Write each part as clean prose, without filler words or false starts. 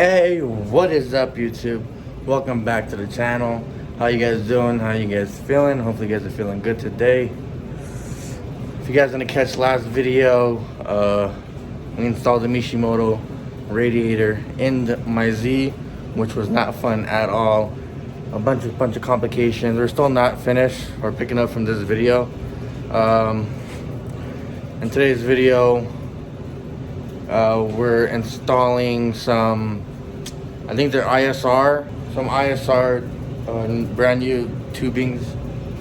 Hey, what is up, YouTube? Welcome back to the channel. How you guys doing? How you guys feeling? Hopefully you guys are feeling good today. If you guys didn't catch last video, we installed the Mishimoto radiator in my Z, which was not fun at all. A bunch of complications. We're still not finished or picking up from this video. In today's video, we're installing some, I think they're some ISR brand new tubings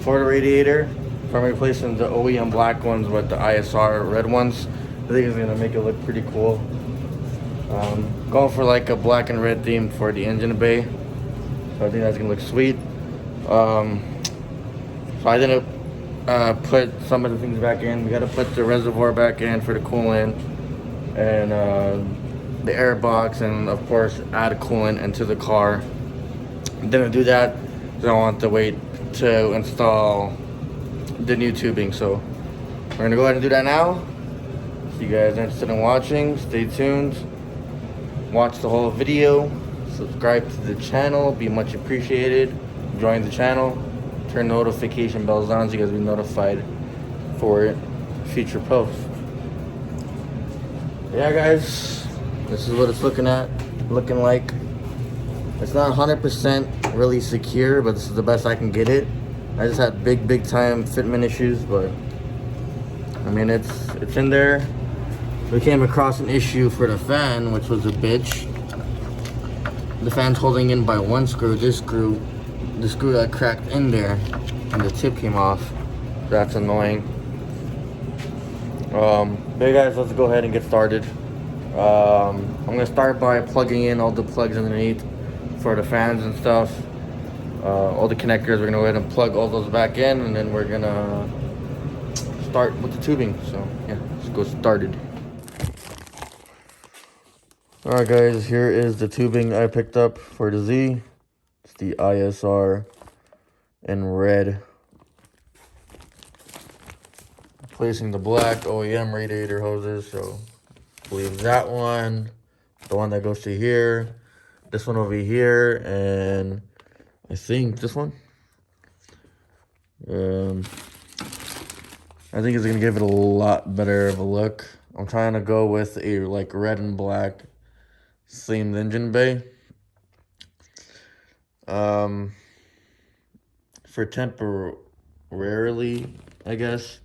for the radiator. So I'm replacing the OEM black ones with the ISR red ones. I think it's gonna make it look pretty cool. Going for like a black and red theme for the engine bay. So I think that's gonna look sweet. So I didn't put some of the things back in. We gotta put the reservoir back in for the coolant and the air box, and of course add coolant into the car. Didn't do that because I want to wait to install the new tubing. So we're gonna go ahead and do that now. If you guys are interested in watching, stay tuned. Watch the whole video. Subscribe to the channel, be much appreciated. Join the channel. Turn notification bells on so you guys will be notified for future posts. Yeah, guys, this is what it's looking like. It's not 100% really secure, but this is the best I can get it. I just had big time fitment issues, but I mean it's in there. We came across an issue for the fan, which was a bitch. The fan's holding in by one screw. The screw got cracked in there, and the tip came off. That's annoying. But guys, let's go ahead and get started. I'm gonna start by plugging in all the plugs underneath for the fans and stuff. All the connectors, we're gonna go ahead and plug all those back in, and then we're gonna start with the tubing. So yeah, let's go started. Alright guys, here is the tubing I picked up for the Z. It's the ISR in red. Replacing the black OEM radiator hoses, so I believe that one, the one that goes to here, this one over here, and I think this one. I think it's gonna give it a lot better of a look. I'm trying to go with a like red and black themed engine bay. For temporarily, I guess.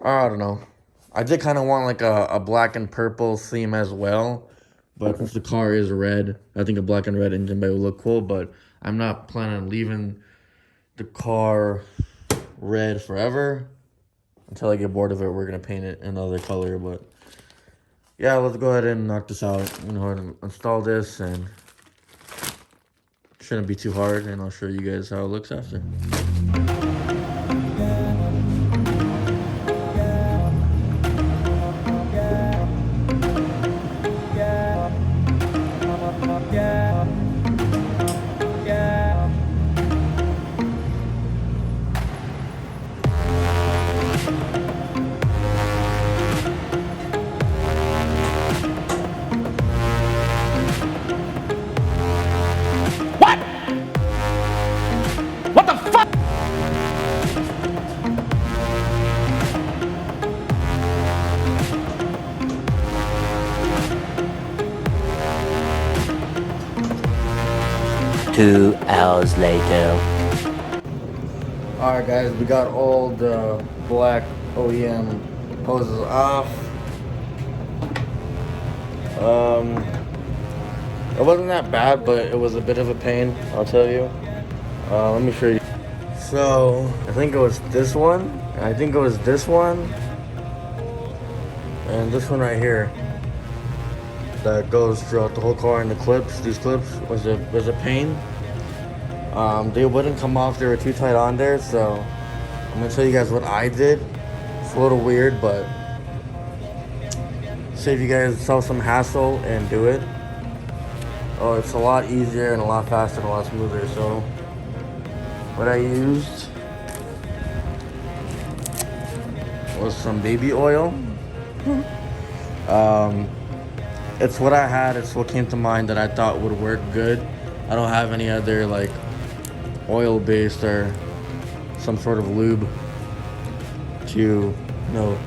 I don't know. I did kind of want like a black and purple theme as well, but since the car is red, I think a black and red engine bay would look cool, but I'm not planning on leaving the car red forever. Until I get bored of it, we're going to paint it another color, but yeah, let's go ahead and knock this out. I'm going to go ahead and install this, and it shouldn't be too hard, and I'll show you guys how it looks after. What the fuck? Two hours later. Alright guys, we got all the black OEM hoses off. It wasn't that bad, but it was a bit of a pain, I'll tell you. Let me show you. So, I think it was this one, and this one right here. That goes throughout the whole car, and the clips, these clips was a pain. They wouldn't come off, they were too tight on there, so I'm gonna tell you guys what I did. It's a little weird, but save you guys some hassle and do it. Oh, it's a lot easier and a lot faster and a lot smoother. So what I used was some baby oil. it's what I had. It's what came to mind that I thought would work good. I don't have any other like oil-based or some sort of lube to, you know,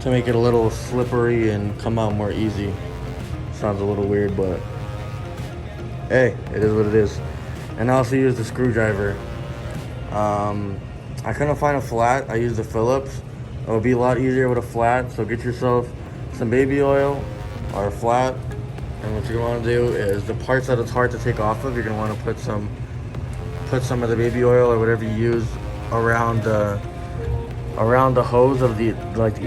to make it a little slippery and come out more easy. Sounds a little weird, but hey, it is what it is. And I also used the screwdriver. I couldn't find a flat. I used the Phillips. It would be a lot easier with a flat. So get yourself some baby oil or a flat. And what you're gonna want to do is the parts that it's hard to take off of, you're gonna want to put some of the baby oil or whatever you use around the hose of the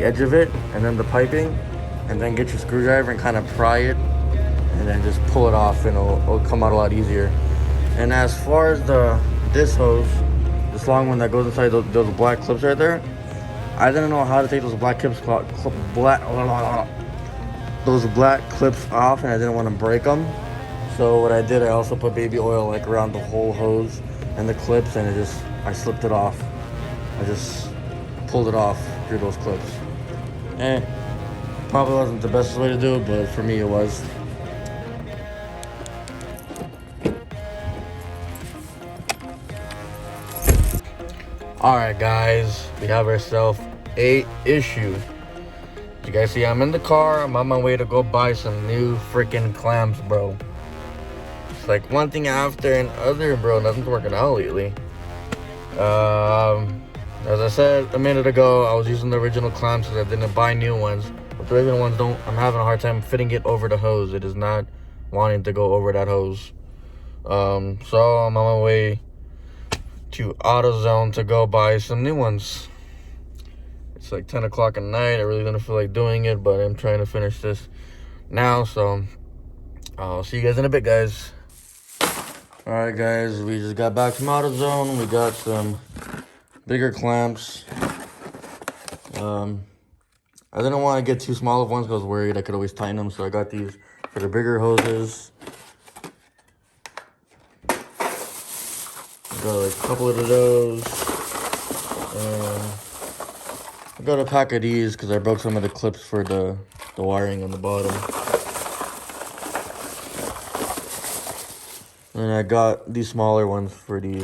edge of it, and then the piping, and then get your screwdriver and kind of pry it, and then just pull it off, and it'll come out a lot easier. And as far as this hose, this long one that goes inside those black clips right there, I didn't know how to take those black clips off, and I didn't want to break them. So what I did, I also put baby oil like around the whole hose and the clips, and I slipped it off. I just pulled it off through those clips. Probably wasn't the best way to do it, but for me it was. Alright guys, we have ourselves a issue. You guys see I'm in the car, I'm on my way to go buy some new freaking clamps, bro. It's like one thing after another, bro. Nothing's working out lately. As I said a minute ago, I was using the original clamps because I didn't buy new ones. But the original ones I'm having a hard time fitting it over the hose. It is not wanting to go over that hose. So I'm on my way to AutoZone to go buy some new ones. It's like 10 o'clock at night. I really don't feel like doing it, but I'm trying to finish this now. So I'll see you guys in a bit, guys. Alright guys, we just got back from AutoZone. We got some bigger clamps. I didn't want to get too small of ones because I was worried I could always tighten them, so I got these for the bigger hoses. Got like a couple of those. I got a pack of these because I broke some of the clips for the wiring on the bottom. And I got these smaller ones for these.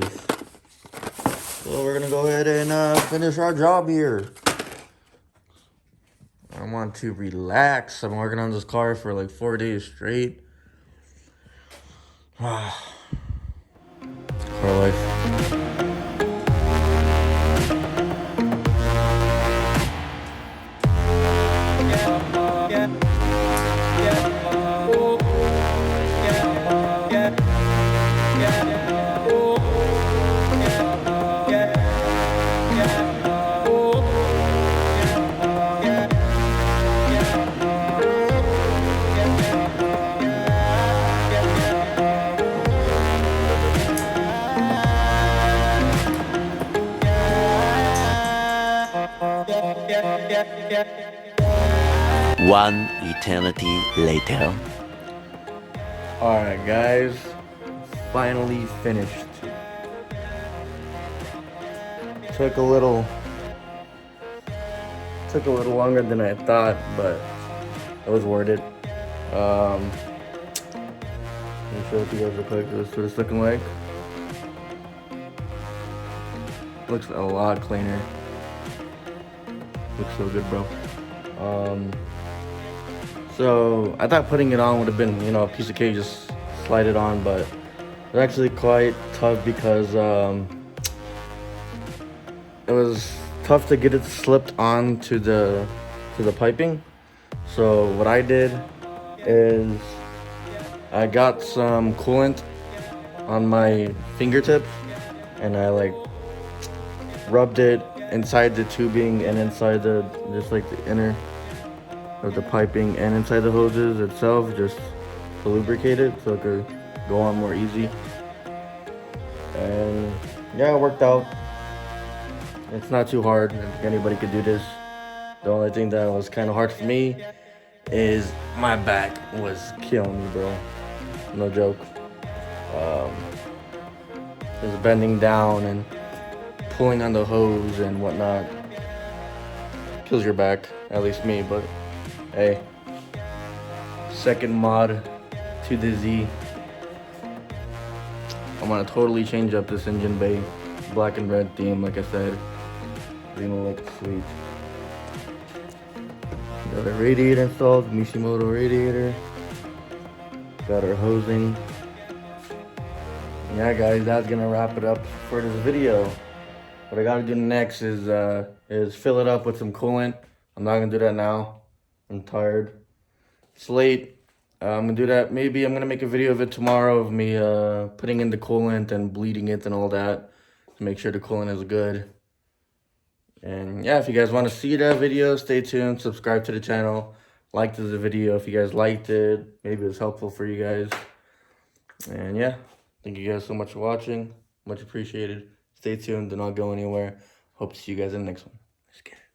So we're gonna go ahead and finish our job here. I want to relax. I've been working on this car for like 4 days straight. Car life. One eternity later. Alright guys, finally finished. Took a little longer than I thought, but it was worth it. Let me show it to you guys real quick. This is what it's looking like. Looks a lot cleaner. Looks so good, bro. So I thought putting it on would have been, you know, a piece of cake, just slide it on, but it's actually quite tough because it was tough to get it slipped on to the piping. So what I did is I got some coolant on my fingertips and I like rubbed it inside the tubing and inside just like the inner of the piping and inside the hoses itself, just to lubricate it so it could go on more easy. And yeah, it worked out. It's not too hard. I think anybody could do this. The only thing that was kind of hard for me is my back was killing me, bro. No joke. Just bending down and pulling on the hose and whatnot kills your back, at least me, but hey, second mod to the Z. I'm gonna totally change up this engine bay. Black and red theme, like I said. It's gonna look sweet. Got our radiator installed, Mishimoto radiator. Got our hosing. Yeah guys, that's gonna wrap it up for this video. What I gotta do next is fill it up with some coolant. I'm not gonna do that now. I'm tired. It's late. I'm gonna do that. Maybe I'm gonna make a video of it tomorrow of me putting in the coolant and bleeding it and all that to make sure the coolant is good. And yeah, if you guys want to see that video, stay tuned. Subscribe to the channel. Like this video if you guys liked it. Maybe it was helpful for you guys. And yeah, thank you guys so much for watching. Much appreciated. Stay tuned. Do not go anywhere. Hope to see you guys in the next one. Let's get it.